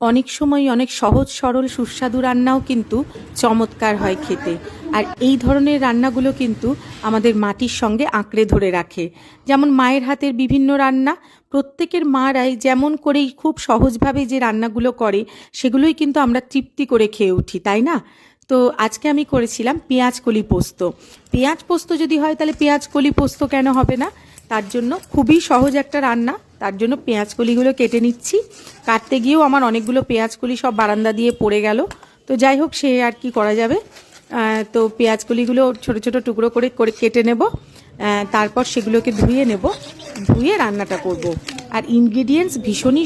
অনেক সময় অনেক সহজ সরল সুস্বাদু রান্নাও কিন্তু চমৎকার হয় খেতে। আর এই ধরনের রান্নাগুলো কিন্তু আমাদের মাটির সঙ্গে আঁকড়ে ধরে রাখে। যেমন মায়ের হাতের বিভিন্ন রান্না, প্রত্যেকের মারাই যেমন করেই খুব সহজভাবে যে রান্নাগুলো করে সেগুলোই কিন্তু আমরা তৃপ্তি করে খেয়ে উঠি, তাই না? তো আজকে আমি করেছিলাম পেঁয়াজ কলি পোস্ত। পেঁয়াজ পোস্ত যদি হয় তাহলে পেঁয়াজ কলি পোস্ত কেন হবে না? তার জন্য খুবই সহজ একটা রান্না। তার জন্য পেঁয়াজ কলিগুলো কেটে নিচ্ছি। কাটতে গিয়েও আমার অনেকগুলো পেঁয়াজ কলি সব বারান্দা দিয়ে পড়ে গেল। তো যাই হোক, সে আর কি করা যাবে। তো পেঁয়াজ কলিগুলো ছোটো ছোটো টুকরো করে করে কেটে নেব। তারপর সেগুলোকে ধুয়ে নেব, ধুয়ে রান্নাটা করব। আর ইনগ্রিডিয়েন্টস ভীষণই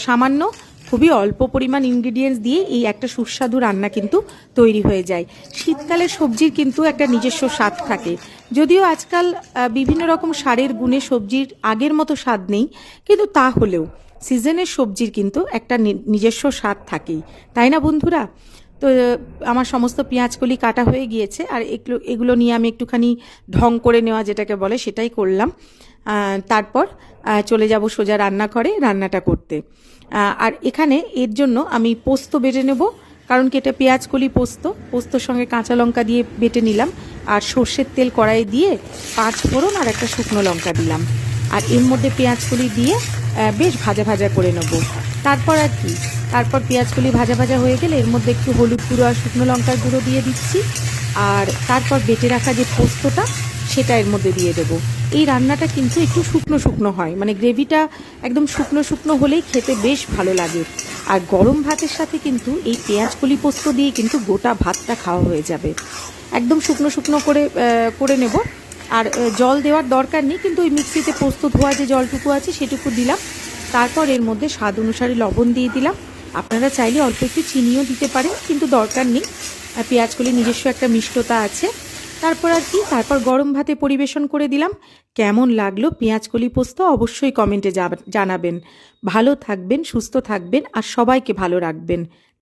সামান্য, খুবই অল্প পরিমাণ ইনগ্রিডিয়েন্টস দিয়ে এই একটা সুস্বাদু রান্না কিন্তু তৈরি হয়ে যায়। শীতকালের সবজির কিন্তু একটা নিজস্ব স্বাদ থাকে, যদিও আজকাল বিভিন্ন রকম সারের গুণে সবজির আগের মতো স্বাদ নেই, কিন্তু তা হলেও সিজনের সবজির কিন্তু একটা নিজস্ব স্বাদ থাকেই, তাই না বন্ধুরা? তো আমার সমস্ত পেঁয়াজকলি কাটা হয়ে গিয়েছে, আর এগুলো নিয়ে আমি একটুখানি ঢং করে নেওয়া যেটাকে বলে সেটাই করলাম। তারপর চলে যাব সোজা রান্নাঘরে রান্নাটা করতে। আর এখানে এর জন্য আমি পোস্ত বেটে নেব, কারণ কি এটা পেঁয়াজকলি পোস্ত। পোস্তর সঙ্গে কাঁচা লঙ্কা দিয়ে বেটে নিলাম, আর সর্ষের তেল কড়াইয়ে দিয়ে 5 ফোড়ন আর একটা শুকনো লঙ্কা দিলাম। আর এর মধ্যে পেঁয়াজকলি দিয়ে বেশ ভাজা ভাজা করে নেব। তারপর আর কি, তারপর পেঁয়াজকলি ভাজা ভাজা হয়ে গেলে এর মধ্যে একটু হলুদ গুঁড়ো আর শুকনো লঙ্কার গুঁড়ো দিয়ে দিচ্ছি। আর তারপর বেটে রাখা যে পোস্তটা সেটা এর মধ্যে দিয়ে দেবো। এই রান্নাটা কিন্তু একটু শুকনো শুকনো হয়, মানে গ্রেভিটা একদম শুকনো শুকনো হলেই খেতে বেশ ভালো লাগে। আর গরম ভাতের সাথে কিন্তু এই পেঁয়াজকলি পোস্ত দিয়ে কিন্তু গোটা ভাতটা খাওয়া হয়ে যাবে। একদম শুকনো শুকনো করে নেব। আর জল দেওয়ার দরকার নেই, কিন্তু ওই মিক্সিতে পোস্ত ধোয়া যে জলটুকু আছে সেটুকু দিলাম। তারপর এর মধ্যে স্বাদ অনুসারে লবণ দিয়ে দিলাম। আপনারা চাইলে অল্প একটু চিনিও দিতে পারেন, কিন্তু দরকার নেই, পেঁয়াজকলি নিজস্ব একটা মিষ্টতা আছে। তারপর আর কি, তারপর গরম ভাতে পরিবেশন করে দিলাম। কেমন লাগলো পেঁয়াজকলি পোস্ত অবশ্যই কমেন্টে জানাবেন। ভালো থাকবেন, সুস্থ থাকবেন, আর সবাইকে ভালো রাখবেন।